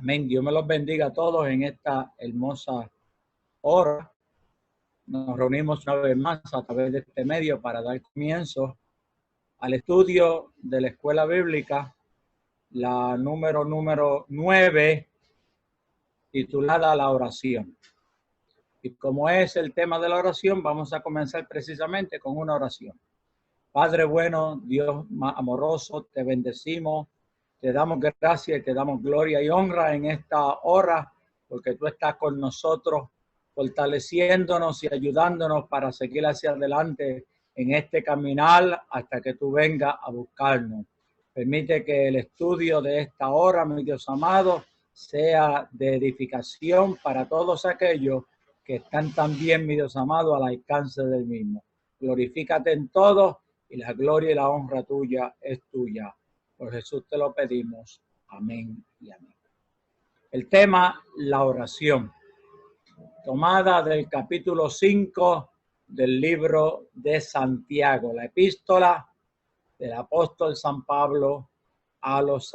Amén. Dios me los bendiga a todos en esta hermosa hora. Nos reunimos una vez más a través de este medio para dar comienzo al estudio de la escuela bíblica, la número 9, titulada La oración. Y como es el tema de la oración, vamos a comenzar precisamente con una oración. Padre bueno, Dios amoroso, te bendecimos, te damos gracias y te damos gloria y honra en esta hora, porque tú estás con nosotros, fortaleciéndonos y ayudándonos para seguir hacia adelante en este caminar hasta que tú vengas a buscarnos. Permite que el estudio de esta hora, mi Dios amado, sea de edificación para todos aquellos que están también, mi Dios amado, al alcance del mismo. Glorifícate en todo y la gloria y la honra tuya es tuya. Por Jesús te lo pedimos. Amén y amén. El tema, la oración, tomada del capítulo 5 del libro de Santiago, la epístola del apóstol San Pablo a los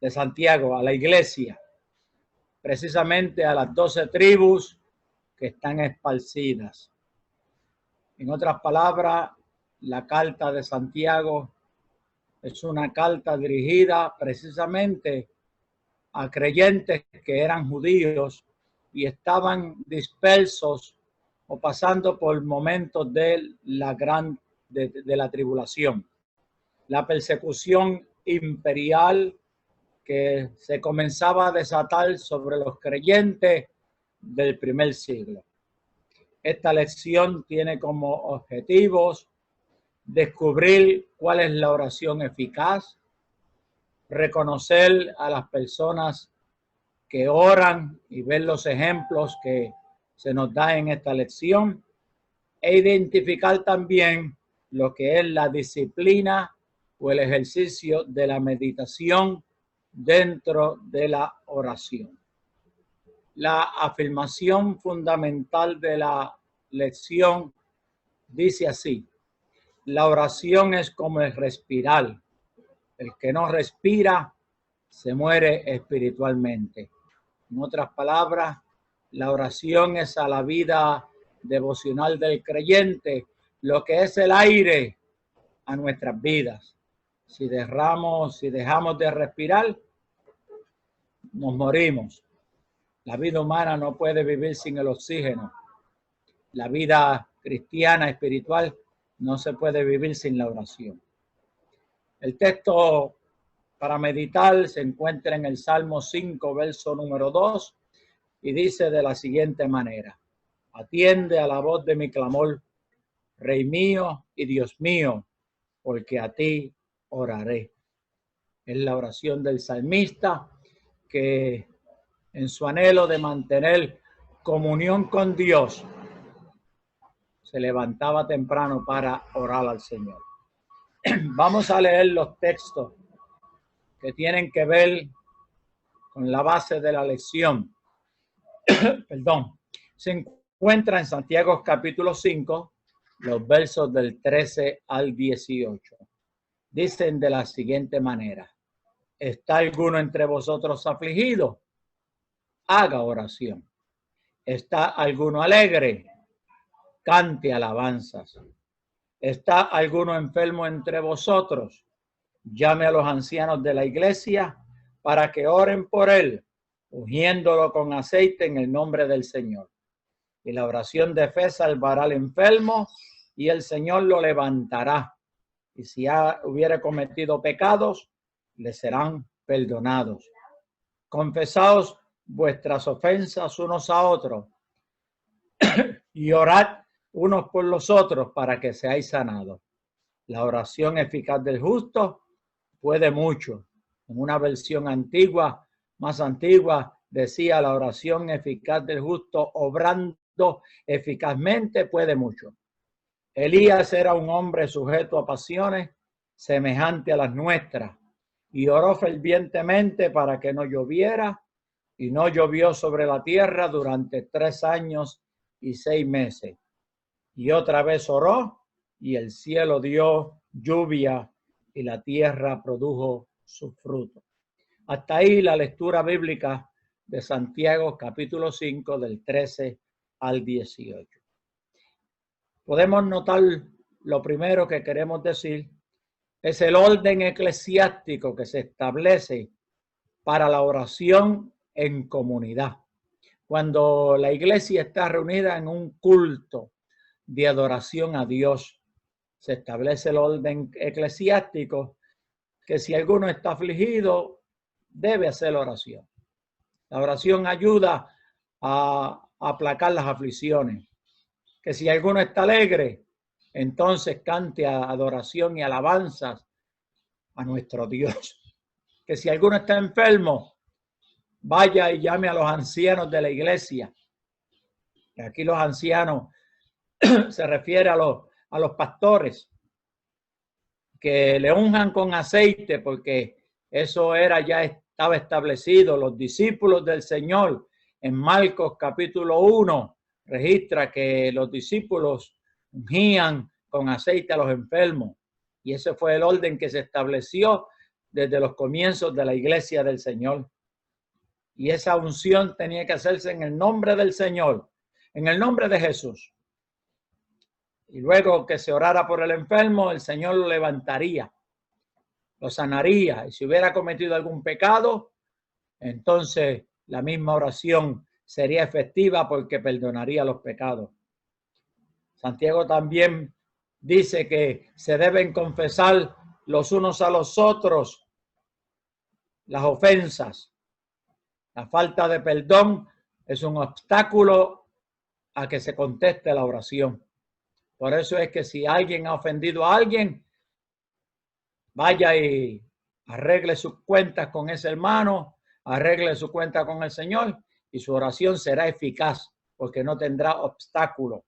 de Santiago, a la iglesia, precisamente a las 12 tribus que están esparcidas. En otras palabras, la carta de Santiago es una carta dirigida precisamente a creyentes que eran judíos y estaban dispersos o pasando por momentos de la la tribulación, la persecución imperial que se comenzaba a desatar sobre los creyentes del primer siglo. Esta lección tiene como objetivos descubrir cuál es la oración eficaz, reconocer a las personas que oran y ver los ejemplos que se nos da en esta lección e identificar también lo que es la disciplina o el ejercicio de la meditación dentro de la oración. La afirmación fundamental de la lección dice así: la oración es como el respirar. El que no respira se muere espiritualmente. En otras palabras, la oración es a la vida devocional del creyente lo que es el aire a nuestras vidas. Si dejamos de respirar, nos morimos. La vida humana no puede vivir sin el oxígeno. La vida cristiana, espiritual, no se puede vivir sin la oración. El texto para meditar se encuentra en el Salmo 5, verso número 2, y dice de la siguiente manera: atiende a la voz de mi clamor, Rey mío y Dios mío, porque a ti oraré. Es la oración del salmista que en su anhelo de mantener comunión con Dios se levantaba temprano para orar al Señor. Vamos a leer los textos que tienen que ver con la base de la lección. Perdón. Se encuentra en Santiago capítulo 5, los versos del 13 al 18. Dicen de la siguiente manera: ¿está alguno entre vosotros afligido? Haga oración. ¿Está alguno alegre? Cante alabanzas. ¿Está alguno enfermo entre vosotros? Llame a los ancianos de la iglesia para que oren por él, ungiéndolo con aceite en el nombre del Señor. Y la oración de fe salvará al enfermo y el Señor lo levantará. Y si hubiera cometido pecados, le serán perdonados. Confesaos vuestras ofensas unos a otros y orad unos por los otros para que seáis sanados. La oración eficaz del justo puede mucho. En una versión antigua, más antigua, decía: la oración eficaz del justo obrando eficazmente puede mucho. Elías era un hombre sujeto a pasiones semejante a las nuestras y oró fervientemente para que no lloviera, y no llovió sobre la tierra durante 3 años y 6 meses. Y otra vez oró y el cielo dio lluvia y la tierra produjo su fruto. Hasta ahí la lectura bíblica de Santiago capítulo 5 del 13 al 18. Podemos notar lo primero que queremos decir es el orden eclesiástico que se establece para la oración en comunidad. Cuando la iglesia está reunida en un culto de adoración a Dios, se establece el orden eclesiástico que si alguno está afligido, debe hacer oración. La oración ayuda a aplacar las aflicciones. Que si alguno está alegre, entonces cante adoración y alabanzas a nuestro Dios. Que si alguno está enfermo, vaya y llame a los ancianos de la iglesia. Y aquí los ancianos se refiere a los pastores, que le unjan con aceite, porque eso ya estaba establecido. Los discípulos del Señor en Marcos capítulo 1 registra que los discípulos ungían con aceite a los enfermos, y ese fue el orden que se estableció desde los comienzos de la iglesia del Señor. Y esa unción tenía que hacerse en el nombre del Señor, en el nombre de Jesús. Y luego que se orara por el enfermo, el Señor lo levantaría, lo sanaría. Y si hubiera cometido algún pecado, entonces la misma oración sería efectiva porque perdonaría los pecados. Santiago también dice que se deben confesar los unos a los otros las ofensas. La falta de perdón es un obstáculo a que se conteste la oración. Por eso es que si alguien ha ofendido a alguien, vaya y arregle sus cuentas con ese hermano, arregle su cuenta con el Señor y su oración será eficaz porque no tendrá obstáculo.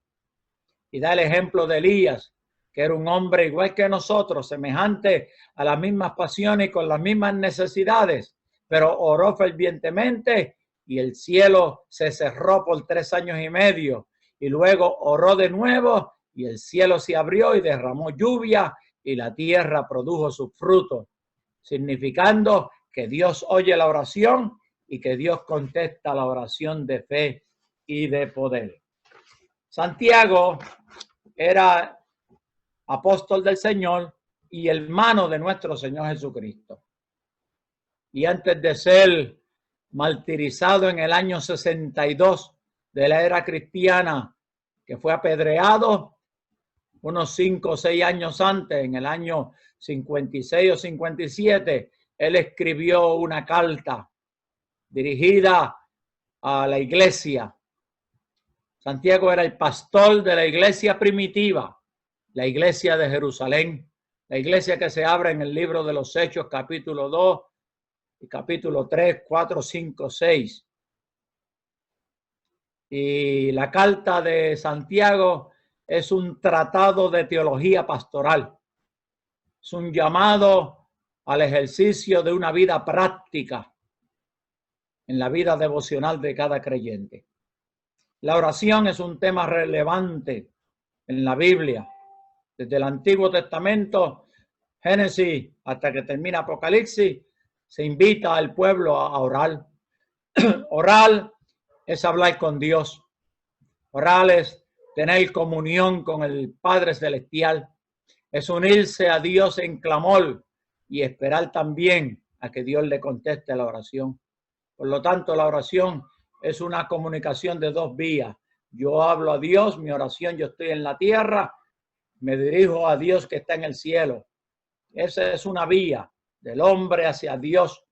Y da el ejemplo de Elías, que era un hombre igual que nosotros, semejante a las mismas pasiones y con las mismas necesidades, pero oró fervientemente y el cielo se cerró por 3 años y medio. Y luego oró de nuevo y el cielo se abrió y derramó lluvia y la tierra produjo sus frutos, significando que Dios oye la oración y que Dios contesta la oración de fe y de poder. Santiago era apóstol del Señor y hermano de nuestro Señor Jesucristo. Y antes de ser martirizado en el año 62 de la era cristiana, que fue apedreado, unos 5 o 6 años antes, en el año 56 o 57, él escribió una carta dirigida a la iglesia. Santiago era el pastor de la iglesia primitiva, la iglesia de Jerusalén, la iglesia que se abre en el libro de los Hechos, capítulo 2, y capítulo 3, 4, 5, 6. Y la carta de Santiago es un tratado de teología pastoral. Es un llamado al ejercicio de una vida práctica en la vida devocional de cada creyente. La oración es un tema relevante en la Biblia. Desde el Antiguo Testamento, Génesis, hasta que termina Apocalipsis, se invita al pueblo a orar. Orar es hablar con Dios. Orar es tener comunión con el Padre Celestial. Es unirse a Dios en clamor y esperar también a que Dios le conteste la oración. Por lo tanto, la oración es una comunicación de 2 vías. Yo hablo a Dios, mi oración, yo estoy en la tierra, me dirijo a Dios que está en el cielo. Esa es una vía del hombre hacia Dios.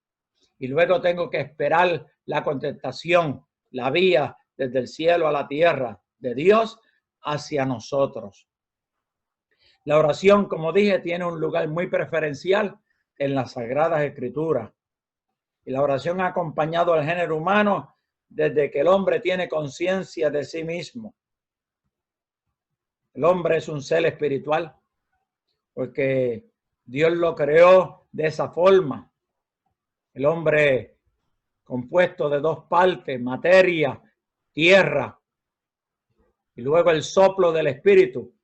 Y luego tengo que esperar la contestación, la vía desde el cielo a la tierra, de Dios hacia nosotros. La oración, como dije, tiene un lugar muy preferencial en las Sagradas Escrituras. Y la oración ha acompañado al género humano desde que el hombre tiene conciencia de sí mismo. El hombre es un ser espiritual porque Dios lo creó de esa forma. El hombre compuesto de 2 partes, materia, tierra, y luego el soplo del espíritu,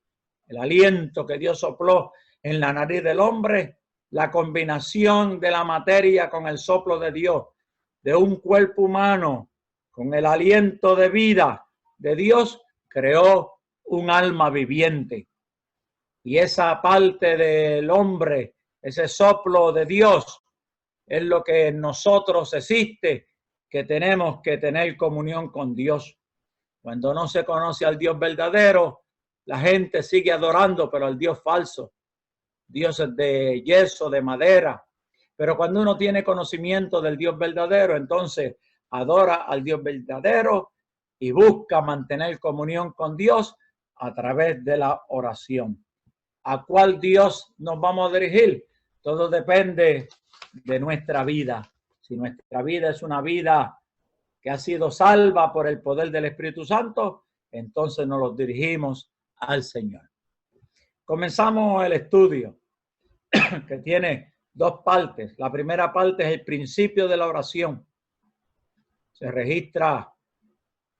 el aliento que Dios sopló en la nariz del hombre, la combinación de la materia con el soplo de Dios, de un cuerpo humano con el aliento de vida de Dios, creó un alma viviente. Y esa parte del hombre, ese soplo de Dios, es lo que en nosotros existe, que tenemos que tener comunión con Dios. Cuando no se conoce al Dios verdadero, la gente sigue adorando, pero al Dios falso. Dioses de yeso, de madera. Pero cuando uno tiene conocimiento del Dios verdadero, entonces adora al Dios verdadero y busca mantener comunión con Dios a través de la oración. ¿A cuál Dios nos vamos a dirigir? Todo depende de nuestra vida. Si nuestra vida es una vida que ha sido salva por el poder del Espíritu Santo, entonces nos dirigimos al Señor. Comenzamos el estudio que tiene dos partes. La primera parte es el principio de la oración. Se registra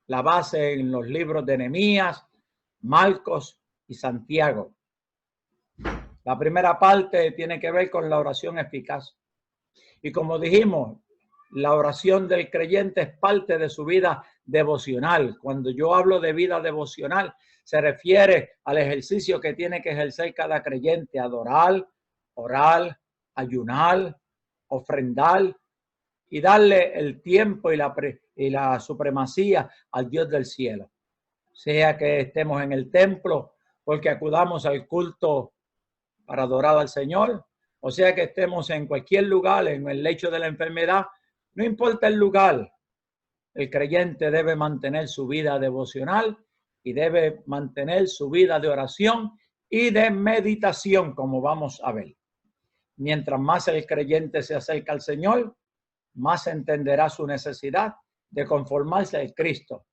la base en los libros de Nehemías, Marcos y Santiago. La primera parte tiene que ver con la oración eficaz. Y como dijimos, la oración del creyente es parte de su vida devocional. Cuando yo hablo de vida devocional, se refiere al ejercicio que tiene que ejercer cada creyente: adorar, orar, ayunar, ofrendar y darle el tiempo y la supremacía al Dios del cielo. Sea que estemos en el templo porque acudamos al culto para adorar al Señor, o sea que estemos en cualquier lugar, en el lecho de la enfermedad, no importa el lugar, el creyente debe mantener su vida devocional y debe mantener su vida de oración y de meditación, como vamos a ver. Mientras más el creyente se acerca al Señor, más entenderá su necesidad de conformarse a Cristo.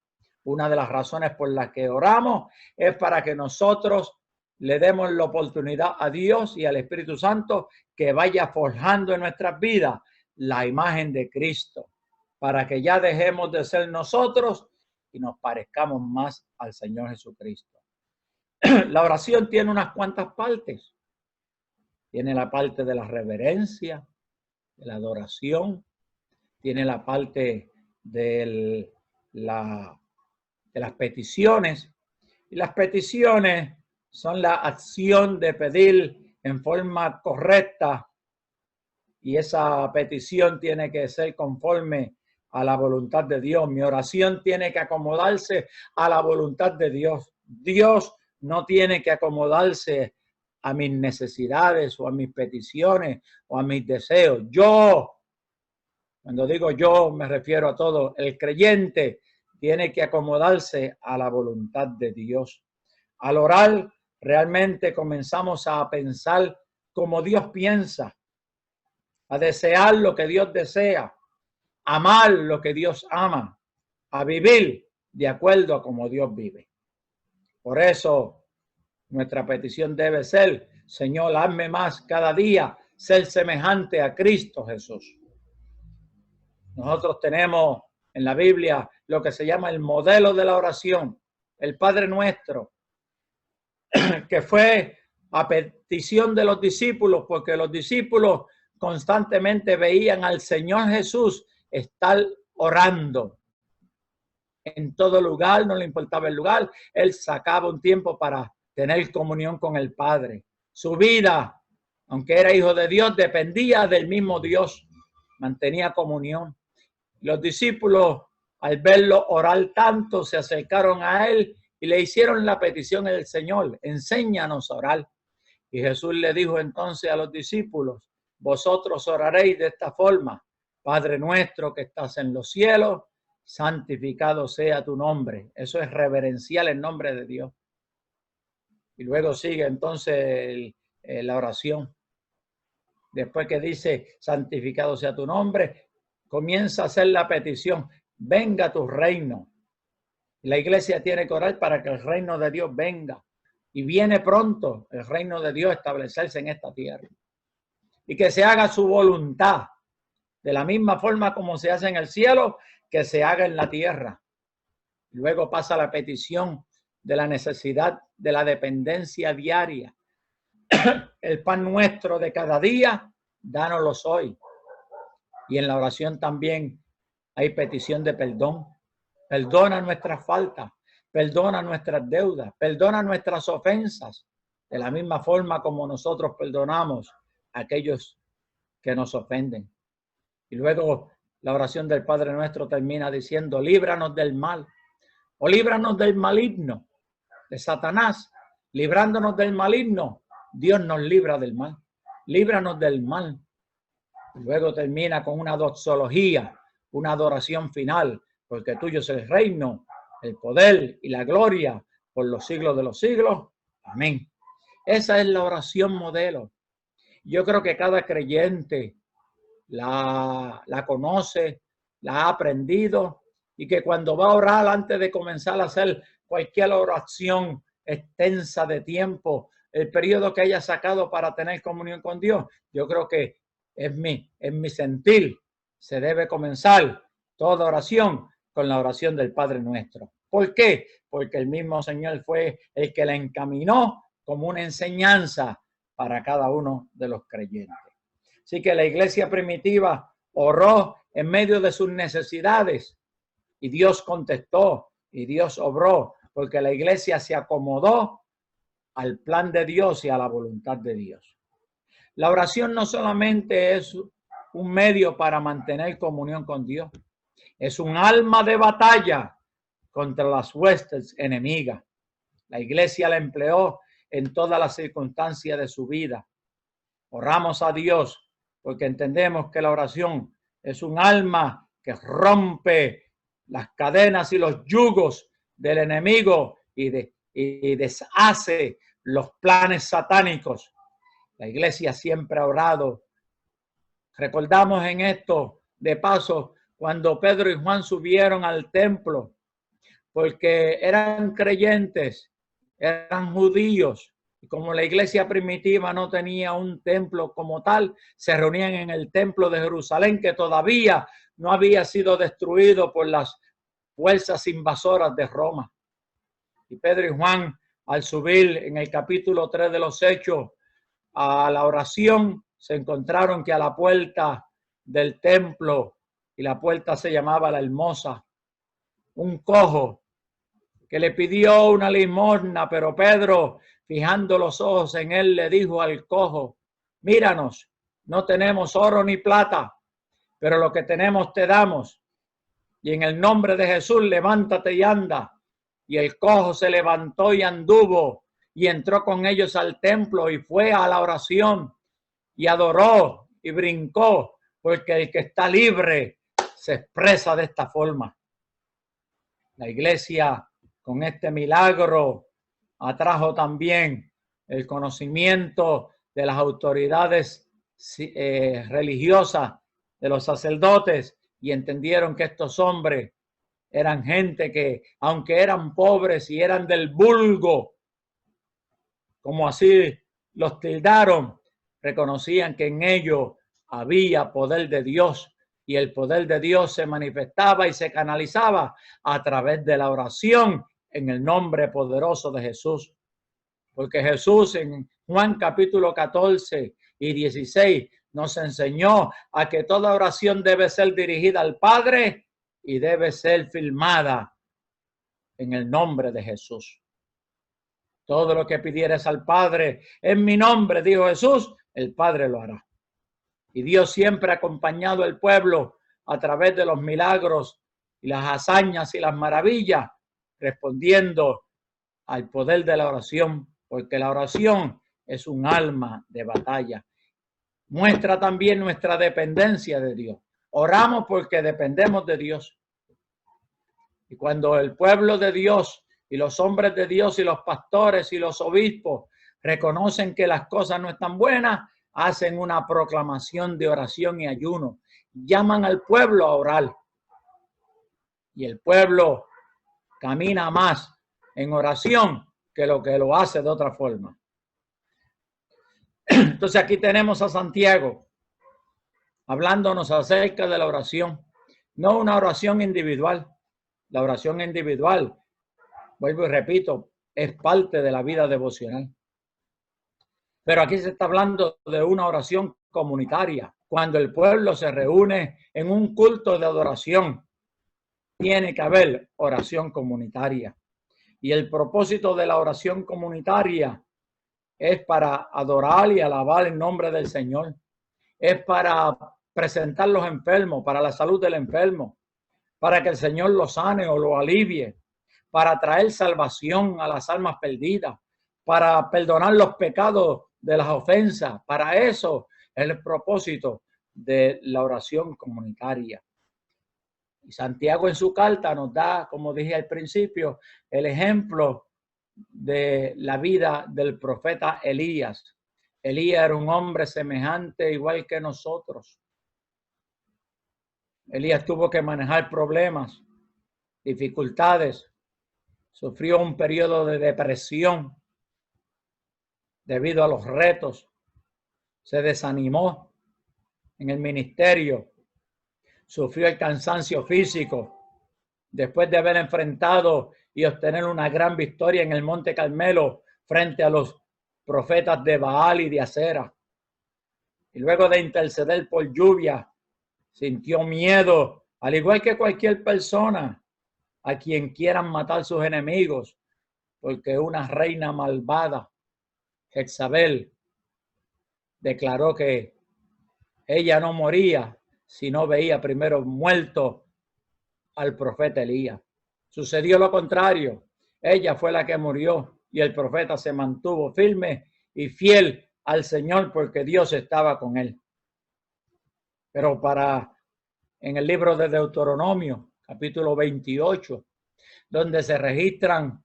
Una de las razones por las que oramos es para que nosotros le demos la oportunidad a Dios y al Espíritu Santo que vaya forjando en nuestras vidas la imagen de Cristo, para que ya dejemos de ser nosotros y nos parezcamos más al Señor Jesucristo. La oración tiene unas cuantas partes. Tiene la parte de la reverencia, de la adoración, tiene la parte de las peticiones. Y las peticiones son la acción de pedir en forma correcta, y esa petición tiene que ser conforme a la voluntad de Dios. Mi oración tiene que acomodarse a la voluntad de Dios. Dios no tiene que acomodarse a mis necesidades o a mis peticiones o a mis deseos. Cuando digo yo, me refiero a todo. El creyente tiene que acomodarse a la voluntad de Dios. Al orar, realmente comenzamos a pensar como Dios piensa, a desear lo que Dios desea, amar lo que Dios ama, a vivir de acuerdo a como Dios vive. Por eso, nuestra petición debe ser: Señor, hazme más cada día ser semejante a Cristo Jesús. Nosotros tenemos en la Biblia lo que se llama el modelo de la oración, el Padre Nuestro, que fue a petición de los discípulos, porque los discípulos constantemente veían al Señor Jesús estar orando en todo lugar, no le importaba el lugar, él sacaba un tiempo para tener comunión con el Padre. Su vida, aunque era hijo de Dios, dependía del mismo Dios, mantenía comunión. Los discípulos, al verlo orar tanto, se acercaron a él y le hicieron la petición al Señor: enséñanos a orar. Y Jesús le dijo entonces a los discípulos: vosotros oraréis de esta forma: Padre nuestro que estás en los cielos, santificado sea tu nombre. Eso es reverenciar el nombre de Dios. Y luego sigue entonces la oración. Después que dice santificado sea tu nombre, comienza a hacer la petición: venga tu reino. La iglesia tiene que orar para que el reino de Dios venga. Y viene pronto el reino de Dios a establecerse en esta tierra. Y que se haga su voluntad, de la misma forma como se hace en el cielo, que se haga en la tierra. Luego pasa la petición de la necesidad de la dependencia diaria. el pan nuestro de cada día, dánoslo hoy. Y en la oración también hay petición de perdón. Perdona nuestras faltas, perdona nuestras deudas, perdona nuestras ofensas, de la misma forma como nosotros perdonamos a aquellos que nos ofenden. Y luego la oración del Padre Nuestro termina diciendo, líbranos del mal, o líbranos del maligno, de Satanás. Librándonos del maligno, Dios nos libra del mal. Líbranos del mal. Y luego termina con una doxología, una adoración final, porque tuyo es el reino, el poder y la gloria por los siglos de los siglos. Amén. Esa es la oración modelo. Yo creo que cada creyente la conoce, la ha aprendido, y que cuando va a orar, antes de comenzar a hacer cualquier oración extensa de tiempo, el periodo que haya sacado para tener comunión con Dios, yo creo que en mi sentir se debe comenzar toda oración con la oración del Padre Nuestro. ¿Por qué? Porque el mismo Señor fue el que la encaminó como una enseñanza para cada uno de los creyentes. Así que la iglesia primitiva oró en medio de sus necesidades y Dios contestó y Dios obró, porque la iglesia se acomodó al plan de Dios y a la voluntad de Dios. La oración no solamente es un medio para mantener comunión con Dios, es un arma de batalla contra las huestes enemigas. La iglesia la empleó en todas las circunstancias de su vida. Oramos a Dios porque entendemos que la oración es un arma que rompe las cadenas y los yugos del enemigo y deshace los planes satánicos. La iglesia siempre ha orado. Recordamos en esto, de paso, cuando Pedro y Juan subieron al templo, porque eran creyentes, eran judíos, y como la iglesia primitiva no tenía un templo como tal, se reunían en el templo de Jerusalén, que todavía no había sido destruido por las fuerzas invasoras de Roma. Y Pedro y Juan, al subir en el capítulo 3 de los Hechos a la oración, se encontraron que a la puerta del templo, y la puerta se llamaba La Hermosa, un cojo que le pidió una limosna, pero Pedro, fijando los ojos en él, le dijo al cojo, míranos, no tenemos oro ni plata, pero lo que tenemos te damos. Y en el nombre de Jesús, levántate y anda. Y el cojo se levantó y anduvo y entró con ellos al templo y fue a la oración y adoró y brincó, porque el que está libre se expresa de esta forma. La iglesia con este milagro atrajo también el conocimiento de las autoridades religiosas, de los sacerdotes, y entendieron que estos hombres eran gente que, aunque eran pobres y eran del vulgo, como así los tildaron, reconocían que en ellos había poder de Dios, y el poder de Dios se manifestaba y se canalizaba a través de la oración en el nombre poderoso de Jesús. Porque Jesús en Juan capítulo 14 y 16 nos enseñó a que toda oración debe ser dirigida al Padre y debe ser firmada en el nombre de Jesús. Todo lo que pidieres al Padre en mi nombre, dijo Jesús, el Padre lo hará. Y Dios siempre ha acompañado al pueblo a través de los milagros y las hazañas y las maravillas, respondiendo al poder de la oración, porque la oración es un arma de batalla. Muestra también nuestra dependencia de Dios. Oramos porque dependemos de Dios. Y cuando el pueblo de Dios y los hombres de Dios y los pastores y los obispos reconocen que las cosas no están buenas, hacen una proclamación de oración y ayuno. Llaman al pueblo a orar. Y el pueblo camina más en oración que lo hace de otra forma. Entonces aquí tenemos a Santiago hablándonos acerca de la oración. No una oración individual. La oración individual, vuelvo y repito, es parte de la vida devocional. Pero aquí se está hablando de una oración comunitaria. Cuando el pueblo se reúne en un culto de adoración, tiene que haber oración comunitaria. Y el propósito de la oración comunitaria es para adorar y alabar el nombre del Señor. Es para presentar los enfermos, para la salud del enfermo, para que el Señor lo sane o lo alivie, para traer salvación a las almas perdidas, para perdonar los pecados de las ofensas. Para eso es el propósito de la oración comunitaria. Y Santiago en su carta nos da, como dije al principio, el ejemplo de la vida del profeta Elías. Elías era un hombre semejante, igual que nosotros. Elías tuvo que manejar problemas, dificultades, sufrió un periodo de depresión debido a los retos, se desanimó en el ministerio, sufrió el cansancio físico después de haber enfrentado y obtener una gran victoria en el Monte Carmelo frente a los profetas de Baal y de Acera. Y luego de interceder por lluvia, sintió miedo, al igual que cualquier persona a quien quieran matar sus enemigos, porque una reina malvada, Jezabel, declaró que ella no moría si no veía primero muerto al profeta Elías. Sucedió lo contrario. Ella fue la que murió y el profeta se mantuvo firme y fiel al Señor porque Dios estaba con él. Pero en el libro de Deuteronomio, capítulo 28, donde se registran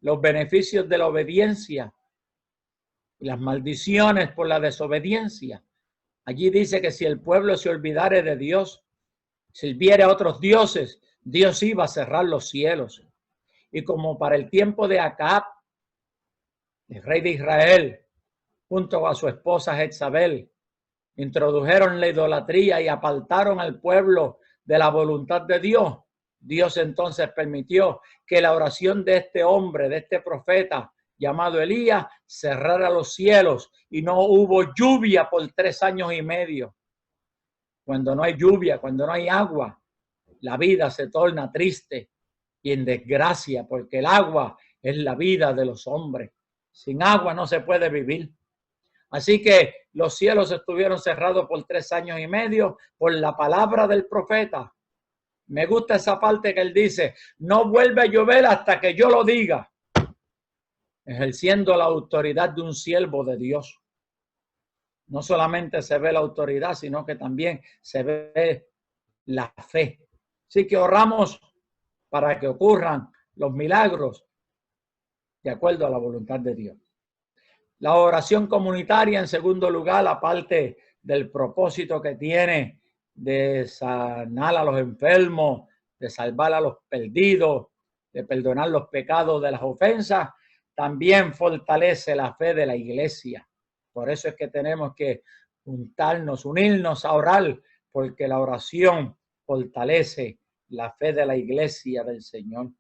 los beneficios de la obediencia y las maldiciones por la desobediencia, allí dice que si el pueblo se olvidare de Dios, sirviere a otros dioses, Dios iba a cerrar los cielos. Y como para el tiempo de Acab, el rey de Israel, junto a su esposa Jezabel, introdujeron la idolatría y apartaron al pueblo de la voluntad de Dios, Dios entonces permitió que la oración de este hombre, de este profeta llamado Elías, cerrara los cielos y no hubo lluvia por 3 años y medio. Cuando no hay lluvia, cuando no hay agua, la vida se torna triste y en desgracia, porque el agua es la vida de los hombres. Sin agua no se puede vivir. Así que los cielos estuvieron cerrados por 3 años y medio por la palabra del profeta. Me gusta esa parte que él dice, no vuelve a llover hasta que yo lo diga, ejerciendo la autoridad de un siervo de Dios. No solamente se ve la autoridad, sino que también se ve la fe. Así que oramos para que ocurran los milagros de acuerdo a la voluntad de Dios. La oración comunitaria, en segundo lugar, aparte del propósito que tiene de sanar a los enfermos, de salvar a los perdidos, de perdonar los pecados de las ofensas, también fortalece la fe de la iglesia. Por eso es que tenemos que juntarnos, unirnos a orar, porque la oración fortalece la fe de la iglesia del Señor.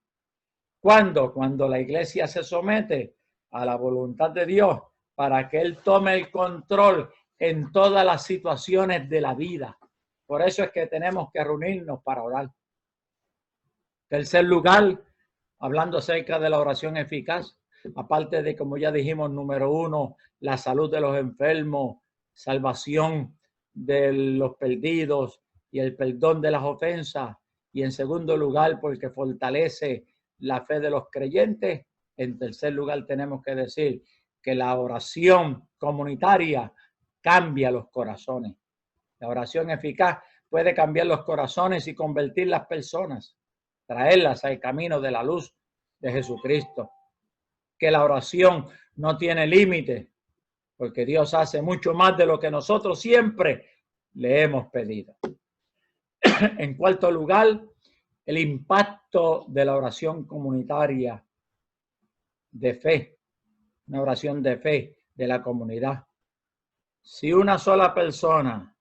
¿Cuándo? Cuando la iglesia se somete a la voluntad de Dios para que Él tome el control en todas las situaciones de la vida. Por eso es que tenemos que reunirnos para orar. Tercer lugar, hablando acerca de la oración eficaz, aparte de, como ya dijimos, número 1, la salud de los enfermos, salvación de los perdidos y el perdón de las ofensas. Y en segundo lugar, porque fortalece la fe de los creyentes. En tercer lugar, tenemos que decir que la oración comunitaria cambia los corazones. La oración eficaz puede cambiar los corazones y convertir las personas, traerlas al camino de la luz de Jesucristo. Que la oración no tiene límite, porque Dios hace mucho más de lo que nosotros siempre le hemos pedido. En cuarto lugar, el impacto de la oración comunitaria de fe, una oración de fe de la comunidad. Si una sola persona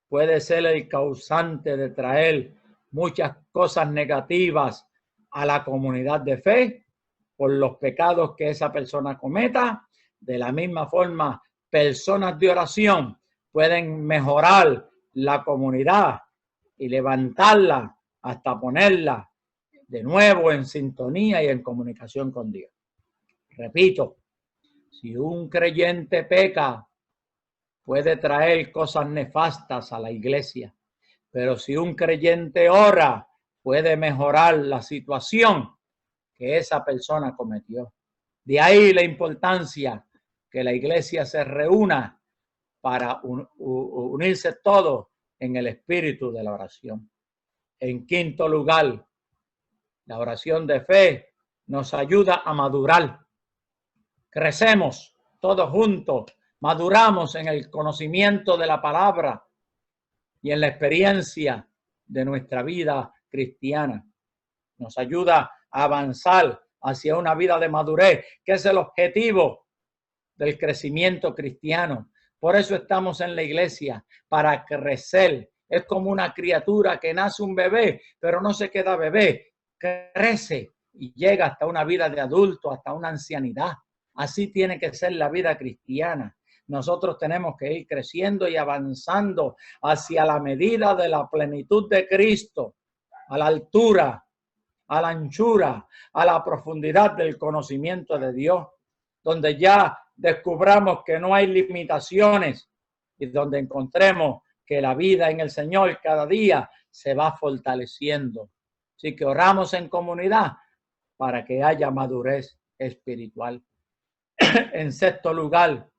puede ser el causante de traer muchas cosas negativas a la comunidad de fe por los pecados que esa persona cometa, De la misma forma, personas de oración pueden mejorar la comunidad y levantarla hasta ponerla de nuevo en sintonía y en comunicación con Dios. Repito, si un creyente peca, puede traer cosas nefastas a la iglesia, pero si un creyente ora, puede mejorar la situación que esa persona cometió. De ahí la importancia que la iglesia se reúna para unirse todos en el espíritu de la oración. En quinto lugar, la oración de fe nos ayuda a madurar. Crecemos todos juntos, maduramos en el conocimiento de la palabra y en la experiencia de nuestra vida cristiana. Nos ayuda a avanzar hacia una vida de madurez, que es el objetivo del crecimiento cristiano. Por eso estamos en la iglesia, para crecer. Es como una criatura que nace un bebé, pero no se queda bebé, crece y llega hasta una vida de adulto, hasta una ancianidad. Así tiene que ser la vida cristiana. Nosotros tenemos que ir creciendo y avanzando hacia la medida de la plenitud de Cristo, a la altura, a la anchura, a la profundidad del conocimiento de Dios, donde ya descubramos que no hay limitaciones y donde encontremos que la vida en el Señor cada día se va fortaleciendo. Así que oramos en comunidad para que haya madurez espiritual. En sexto lugar,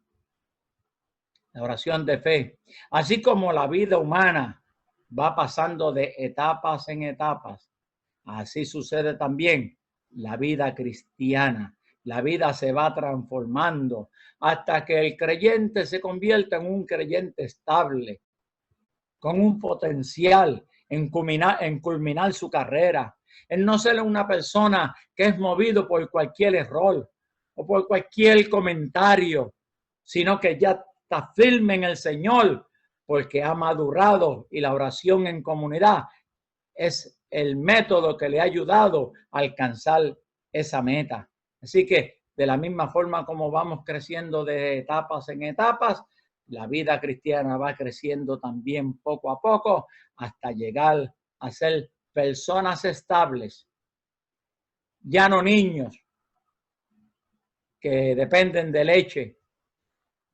la oración de fe. Así como la vida humana va pasando de etapas en etapas, así sucede también la vida cristiana. La vida se va transformando hasta que el creyente se convierta en un creyente estable, con un potencial en culminar su carrera, en no ser una persona que es movido por cualquier error o por cualquier comentario, sino que ya está firme en el Señor porque ha madurado, y la oración en comunidad es el método que le ha ayudado a alcanzar esa meta. Así que de la misma forma como vamos creciendo de etapas en etapas, la vida cristiana va creciendo también poco a poco hasta llegar a ser personas estables, ya no niños que dependen de leche,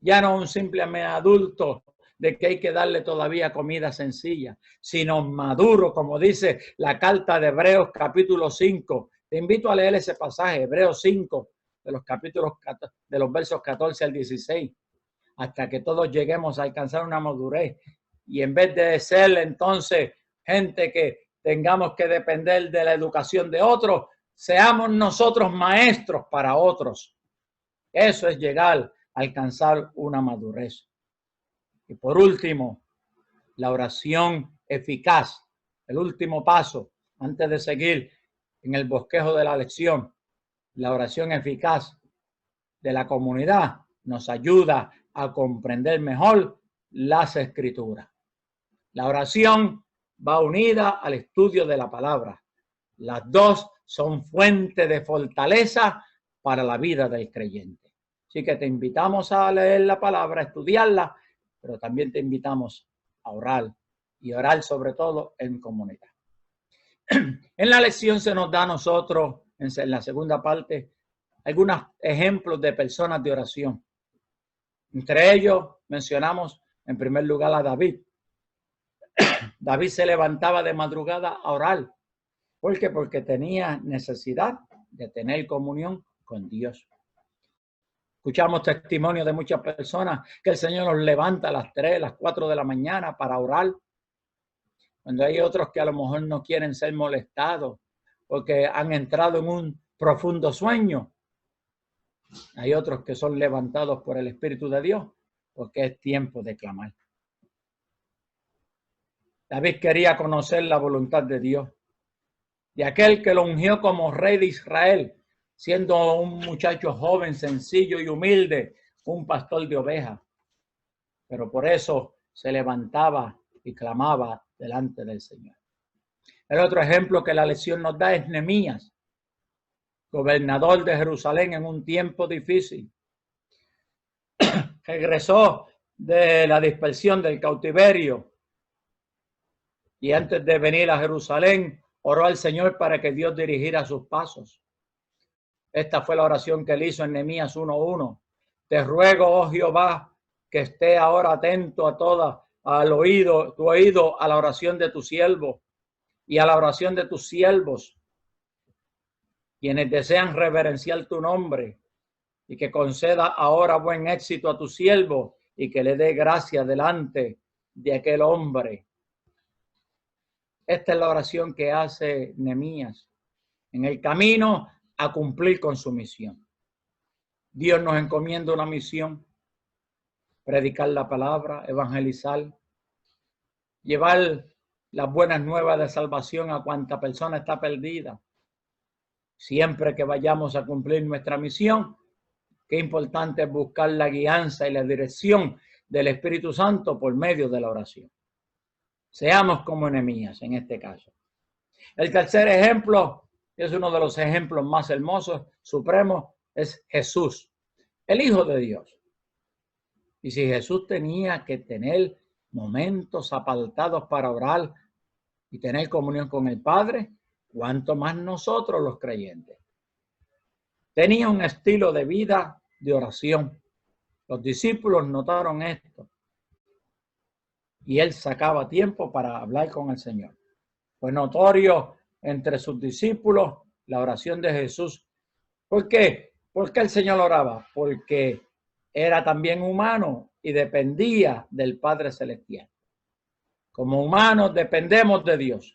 ya no un simple adulto de que hay que darle todavía comida sencilla, sino maduro, como dice la carta de Hebreos capítulo 5. Te invito a leer ese pasaje, Hebreos 5, de los versos 14 al 16, hasta que todos lleguemos a alcanzar una madurez. Y en vez de ser entonces gente que tengamos que depender de la educación de otros, seamos nosotros maestros para otros. Eso es llegar a alcanzar una madurez. Y por último, la oración eficaz, el último paso antes de seguir en el bosquejo de la lección. La oración eficaz de la comunidad nos ayuda a comprender mejor las escrituras. La oración va unida al estudio de la palabra. Las dos son fuente de fortaleza para la vida del creyente. Así que te invitamos a leer la palabra, a estudiarla, pero también te invitamos a orar, y orar sobre todo en comunidad. En la lección se nos da a nosotros, en la segunda parte, algunos ejemplos de personas de oración. Entre ellos mencionamos en primer lugar a David. David se levantaba de madrugada a orar. ¿Por qué? Porque tenía necesidad de tener comunión con Dios. Escuchamos testimonios de muchas personas que el Señor los levanta a las 3, las 4 de la mañana para orar. Cuando hay otros que a lo mejor no quieren ser molestados porque han entrado en un profundo sueño. Hay otros que son levantados por el Espíritu de Dios porque es tiempo de clamar. David quería conocer la voluntad de Dios, de aquel que lo ungió como rey de Israel, siendo un muchacho joven, sencillo y humilde, un pastor de ovejas. Pero por eso se levantaba y clamaba delante del Señor. El otro ejemplo que la lección nos da es Nehemías, gobernador de Jerusalén en un tiempo difícil. regresó de la dispersión del cautiverio y antes de venir a Jerusalén, oró al Señor para que Dios dirigiera sus pasos. Esta fue la oración que él hizo en Nehemías 1:1. Te ruego, oh Jehová, que esté ahora atento a tu oído a la oración de tu siervo y a la oración de tus siervos, quienes desean reverenciar tu nombre, y que conceda ahora buen éxito a tu siervo y que le dé gracia delante de aquel hombre. Esta es la oración que hace Nehemías en el camino a cumplir con su misión. Dios nos encomienda una misión: predicar la palabra, evangelizar, llevar las buenas nuevas de salvación a cuanta persona está perdida. Siempre que vayamos a cumplir nuestra misión, qué importante es buscar la guianza y la dirección del Espíritu Santo por medio de la oración. Seamos como Nehemías en este caso. El tercer ejemplo es uno de los ejemplos más hermosos, supremos, es Jesús, el Hijo de Dios. Y si Jesús tenía que tener momentos apartados para orar y tener comunión con el Padre, ¿cuánto más nosotros los creyentes? Tenía un estilo de vida de oración. Los discípulos notaron esto. Y él sacaba tiempo para hablar con el Señor. Fue notorio entre sus discípulos la oración de Jesús. ¿Por qué? ¿Por qué el Señor oraba? Porque era también humano y dependía del Padre Celestial. Como humanos dependemos de Dios.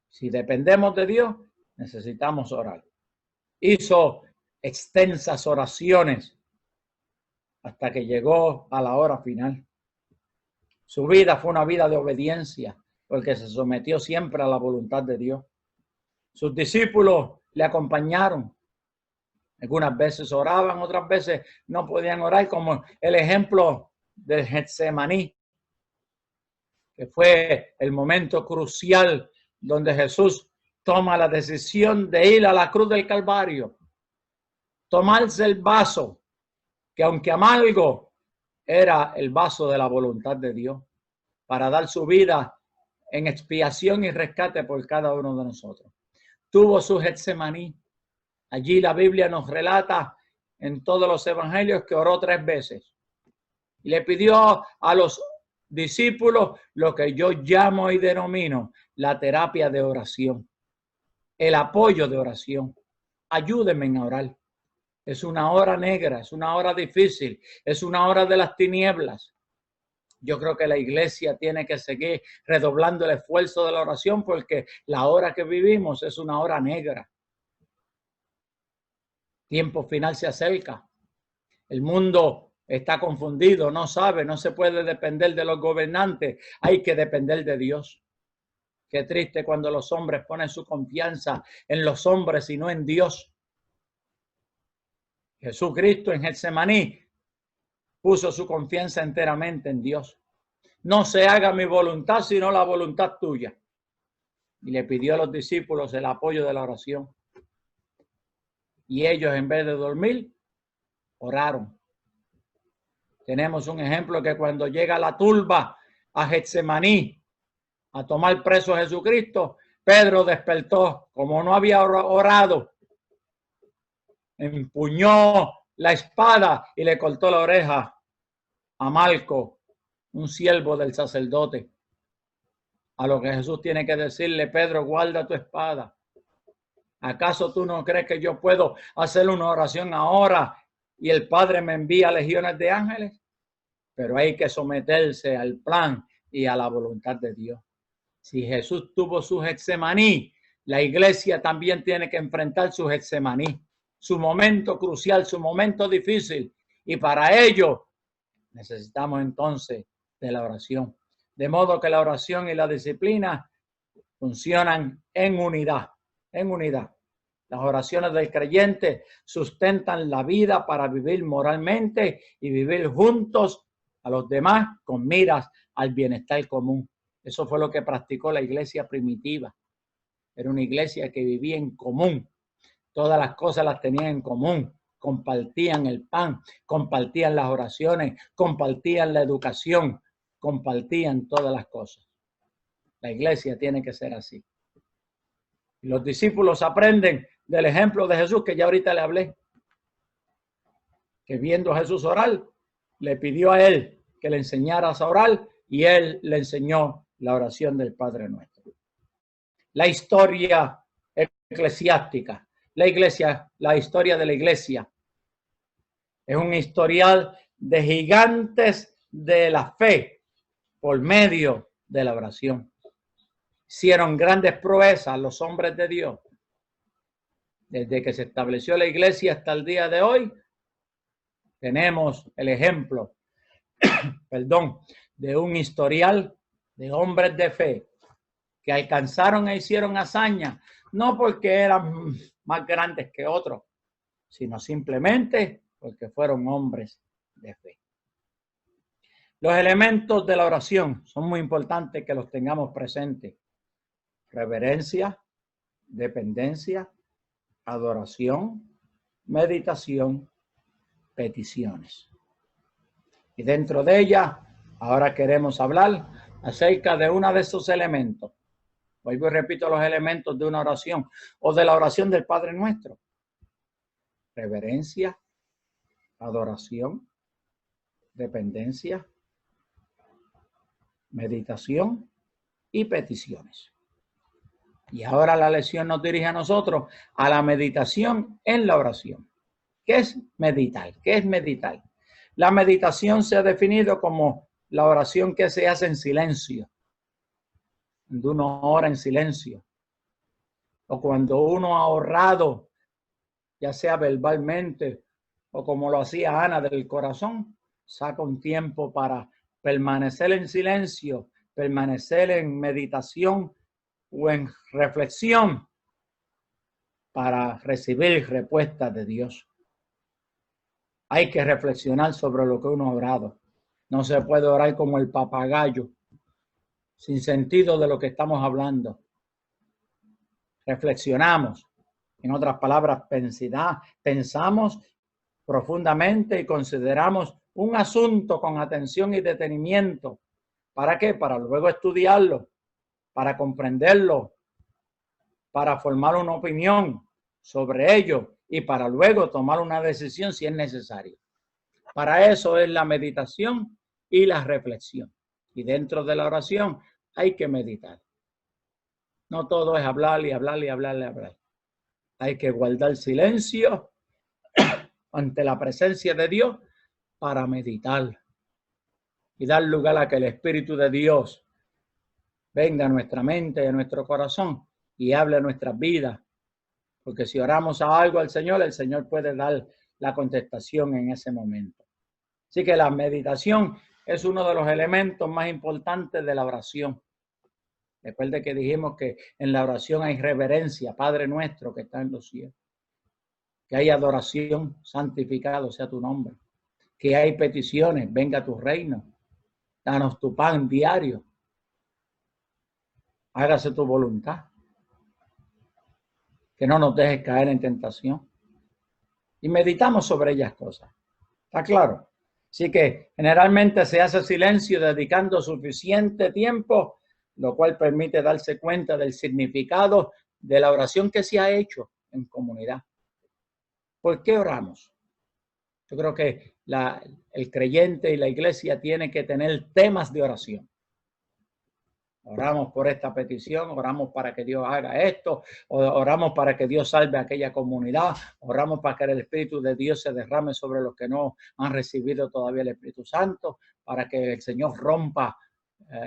Si dependemos de Dios, necesitamos orar. Hizo extensas oraciones hasta que llegó a la hora final. Su vida fue una vida de obediencia, porque se sometió siempre a la voluntad de Dios. Sus discípulos le acompañaron. Algunas veces oraban, otras veces no podían orar, como el ejemplo del Getsemaní, que fue el momento crucial donde Jesús toma la decisión de ir a la cruz del Calvario, tomarse el vaso, que aunque amargo, era el vaso de la voluntad de Dios, para dar su vida en expiación y rescate por cada uno de nosotros. Tuvo su Getsemaní. Allí la Biblia nos relata en todos los evangelios que oró 3 veces. Y le pidió a los discípulos lo que yo llamo y denomino la terapia de oración, el apoyo de oración. Ayúdenme a orar. Es una hora negra, es una hora difícil, es una hora de las tinieblas. Yo creo que la iglesia tiene que seguir redoblando el esfuerzo de la oración, porque la hora que vivimos es una hora negra. Tiempo final se acerca. El mundo está confundido, no sabe, no se puede depender de los gobernantes, hay que depender de Dios. Qué triste cuando los hombres ponen su confianza en los hombres y no en Dios. Jesucristo en Getsemaní puso su confianza enteramente en Dios. No se haga mi voluntad, sino la voluntad tuya. Y le pidió a los discípulos el apoyo de la oración. Y ellos, en vez de dormir, oraron. Tenemos un ejemplo que cuando llega la turba a Getsemaní a tomar preso a Jesucristo, Pedro despertó, como no había orado, empuñó la espada y le cortó la oreja a Malco, un siervo del sacerdote. A lo que Jesús tiene que decirle: Pedro, guarda tu espada. ¿Acaso tú no crees que yo puedo hacer una oración ahora y el Padre me envía legiones de ángeles? Pero hay que someterse al plan y a la voluntad de Dios. Si Jesús tuvo su Getsemaní, la iglesia también tiene que enfrentar su Getsemaní, su momento crucial, su momento difícil. Y para ello necesitamos entonces de la oración. De modo que la oración y la disciplina funcionan en unidad, en unidad. Las oraciones del creyente sustentan la vida para vivir moralmente y vivir juntos a los demás con miras al bienestar común. Eso fue lo que practicó la iglesia primitiva. Era una iglesia que vivía en común. Todas las cosas las tenía en común. compartían el pan, compartían las oraciones, compartían la educación, compartían todas las cosas. La iglesia tiene que ser así. Y los discípulos aprenden del ejemplo de Jesús, que ya ahorita le hablé, que viendo a Jesús orar, le pidió a él que le enseñara a orar y él le enseñó la oración del Padre Nuestro. La historia eclesiástica, la historia de la iglesia, es un historial de gigantes de la fe por medio de la oración. Hicieron grandes proezas los hombres de Dios. Desde que se estableció la iglesia hasta el día de hoy, tenemos el ejemplo, de un historial de hombres de fe que alcanzaron e hicieron hazañas, no porque eran más grandes que otros, sino simplemente porque fueron hombres de fe. Los elementos de la oración son muy importantes que los tengamos presentes. Reverencia, dependencia, adoración, meditación, peticiones. Y dentro de ella, ahora queremos hablar acerca de uno de esos elementos. Vuelvo y repito los elementos de una oración o de la oración del Padre Nuestro. Reverencia, adoración, dependencia, meditación y peticiones. Y ahora la lección nos dirige a nosotros a la meditación en la oración. ¿Qué es meditar? ¿Qué es meditar? La meditación se ha definido como la oración que se hace en silencio, cuando uno ora en silencio, o cuando uno ha orado, ya sea verbalmente o como lo hacía Ana del corazón, saca un tiempo para permanecer en silencio, permanecer en meditación o en reflexión para recibir respuestas de Dios. Hay que reflexionar sobre lo que uno ha orado. No se puede orar como el papagayo, sin sentido de lo que estamos hablando. Reflexionamos. En otras palabras, pensamos profundamente y consideramos un asunto con atención y detenimiento. ¿Para qué? Para luego estudiarlo, para comprenderlo, para formar una opinión sobre ello y para luego tomar una decisión si es necesario. Para eso es la meditación y la reflexión. Y dentro de la oración hay que meditar. No todo es hablar y hablar y hablar y hablar. Hay que guardar silencio ante la presencia de Dios para meditar y dar lugar a que el Espíritu de Dios venga a nuestra mente y a nuestro corazón y hable a nuestras vidas. Porque si oramos a algo al Señor, el Señor puede dar la contestación en ese momento. Así que la meditación es uno de los elementos más importantes de la oración. Recuerde que dijimos que en la oración hay reverencia, Padre nuestro que está en los cielos. Que hay adoración, santificado sea tu nombre. Que hay peticiones, venga tu reino. Danos tu pan diario. Hágase tu voluntad. Que no nos dejes caer en tentación. Y meditamos sobre ellas cosas. ¿Está claro? Así que generalmente se hace silencio dedicando suficiente tiempo, lo cual permite darse cuenta del significado de la oración que se ha hecho en comunidad. ¿Por qué oramos? Yo creo que el creyente y la iglesia tienen que tener temas de oración. Oramos por esta petición, oramos para que Dios haga esto, oramos para que Dios salve a aquella comunidad, oramos para que el Espíritu de Dios se derrame sobre los que no han recibido todavía el Espíritu Santo, para que el Señor rompa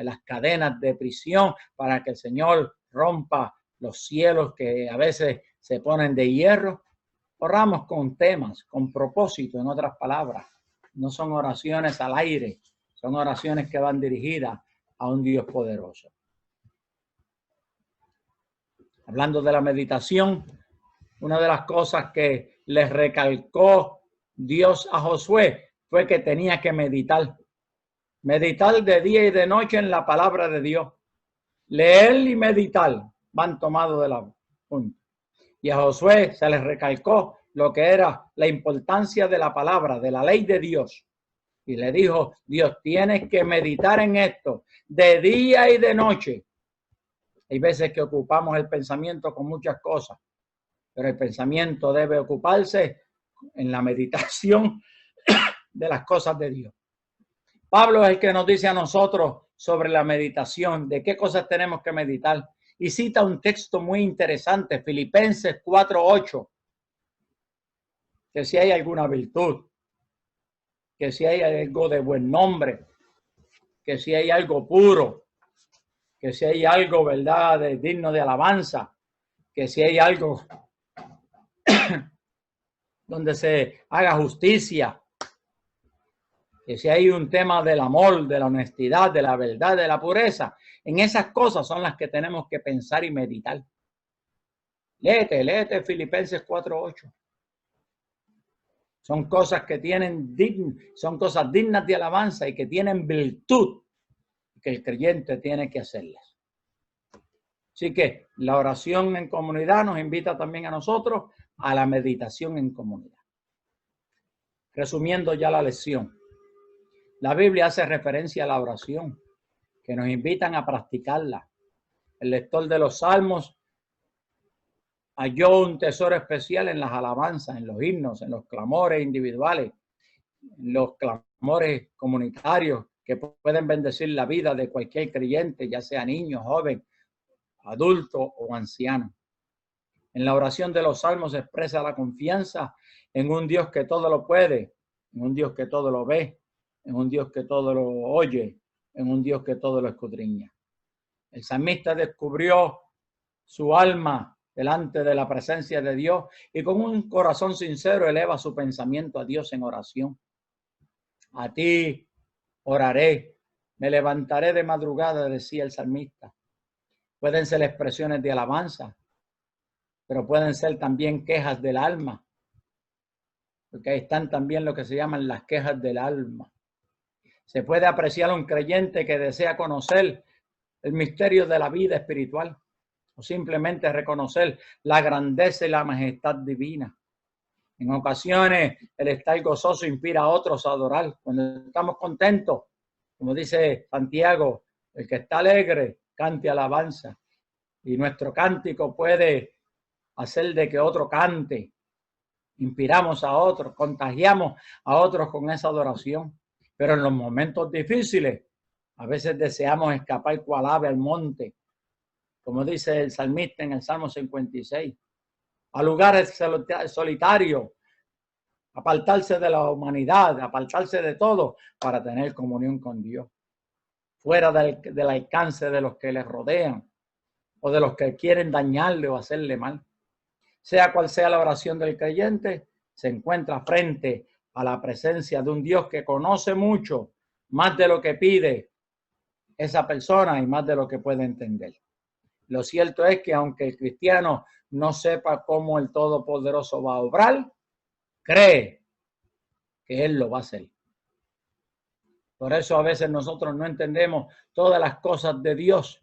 las cadenas de prisión, para que el Señor rompa los cielos que a veces se ponen de hierro. Oramos con temas, con propósito, en otras palabras. No son oraciones al aire, son oraciones que van dirigidas a un Dios poderoso. Hablando de la meditación, una de las cosas que les recalcó Dios a Josué fue que tenía que meditar. Meditar de día y de noche en la palabra de Dios. Leer y meditar van tomados de la punta. Y a Josué se les recalcó lo que era la importancia de la palabra, de la ley de Dios. Y le dijo, Dios, tienes que meditar en esto de día y de noche. Hay veces que ocupamos el pensamiento con muchas cosas, pero el pensamiento debe ocuparse en la meditación de las cosas de Dios. Pablo es el que nos dice a nosotros sobre la meditación, de qué cosas tenemos que meditar. Y cita un texto muy interesante, Filipenses 4:8, que si hay alguna virtud, que si hay algo de buen nombre, que si hay algo puro, que si hay algo, verdad, digno de alabanza, que si hay algo donde se haga justicia, que si hay un tema del amor, de la honestidad, de la verdad, de la pureza, en esas cosas son las que tenemos que pensar y meditar. Léete Filipenses 4:8. Son cosas que son cosas dignas de alabanza y que tienen virtud, que el creyente tiene que hacerlas. Así que la oración en comunidad nos invita también a nosotros a la meditación en comunidad. Resumiendo ya la lección, la Biblia hace referencia a la oración, que nos invitan a practicarla. El lector de los Salmos halló un tesoro especial en las alabanzas, en los himnos, en los clamores individuales, en los clamores comunitarios que pueden bendecir la vida de cualquier creyente, ya sea niño, joven, adulto o anciano. En la oración de los Salmos se expresa la confianza en un Dios que todo lo puede, en un Dios que todo lo ve, en un Dios que todo lo oye, en un Dios que todo lo escudriña. El salmista descubrió su alma delante de la presencia de Dios y con un corazón sincero eleva su pensamiento a Dios en oración. A ti oraré, me levantaré de madrugada, decía el salmista. Pueden ser expresiones de alabanza, pero pueden ser también quejas del alma, porque ahí están también lo que se llaman las quejas del alma. Se puede apreciar a un creyente que desea conocer el misterio de la vida espiritual o simplemente reconocer la grandeza y la majestad divina. En ocasiones, el estar gozoso inspira a otros a adorar. Cuando estamos contentos, como dice Santiago, el que está alegre, cante alabanza. Y nuestro cántico puede hacer de que otro cante. Inspiramos a otros, contagiamos a otros con esa adoración. Pero en los momentos difíciles, a veces deseamos escapar cual ave al monte, como dice el salmista en el Salmo 56, a lugares solitarios, apartarse de la humanidad, apartarse de todo para tener comunión con Dios, fuera del alcance de los que les rodean o de los que quieren dañarle o hacerle mal. Sea cual sea la oración del creyente, se encuentra frente a la presencia de un Dios que conoce mucho, más de lo que pide esa persona y más de lo que puede entender. Lo cierto es que aunque el cristiano no sepa cómo el Todopoderoso va a obrar, cree que Él lo va a hacer. Por eso a veces nosotros no entendemos todas las cosas de Dios.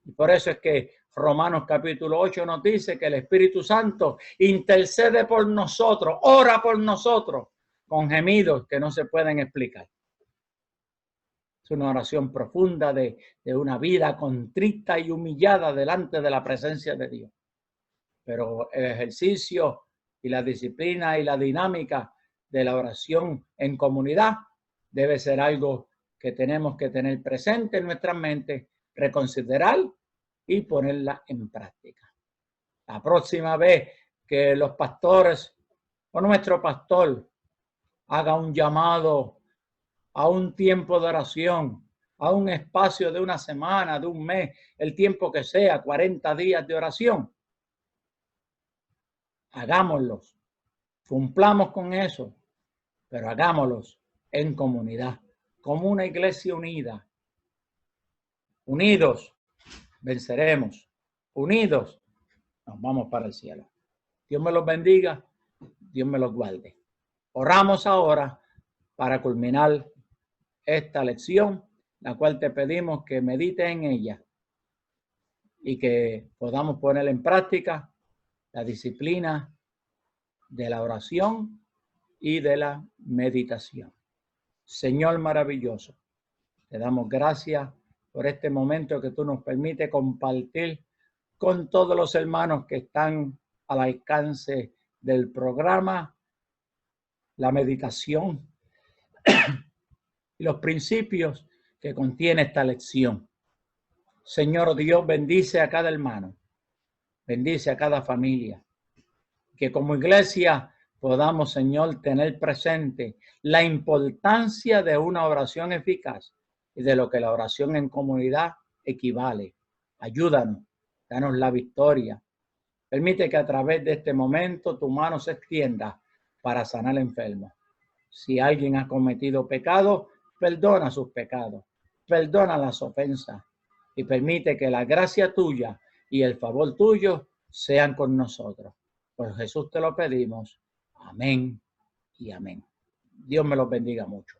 Y por eso es que Romanos capítulo 8 nos dice que el Espíritu Santo intercede por nosotros, ora por nosotros con gemidos que no se pueden explicar. Es una oración profunda de una vida contrita y humillada delante de la presencia de Dios. Pero el ejercicio y la disciplina y la dinámica de la oración en comunidad debe ser algo que tenemos que tener presente en nuestra mente, reconsiderar y ponerla en práctica. La próxima vez que los pastores o nuestro pastor haga un llamado a un tiempo de oración, a un espacio de una semana, de un mes, el tiempo que sea, 40 días de oración, hagámoslos, cumplamos con eso, pero hagámoslos en comunidad, como una iglesia unida. Unidos venceremos, unidos nos vamos para el cielo. Dios me los bendiga, Dios me los guarde. Oramos ahora para culminar esta lección, la cual te pedimos que medites en ella y que podamos poner en práctica la disciplina de la oración y de la meditación. Señor maravilloso, te damos gracias por este momento que tú nos permites compartir con todos los hermanos que están al alcance del programa, la meditación y los principios que contiene esta lección. Señor Dios, bendice a cada hermano, bendice a cada familia, que como iglesia podamos, Señor, tener presente la importancia de una oración eficaz y de lo que la oración en comunidad equivale. Ayúdanos, danos la victoria. Permite que a través de este momento tu mano se extienda para sanar al enfermo. Si alguien ha cometido pecado, perdona sus pecados, perdona las ofensas y permite que la gracia tuya y el favor tuyo sean con nosotros. Por Jesús te lo pedimos. Amén y amén. Dios me los bendiga mucho.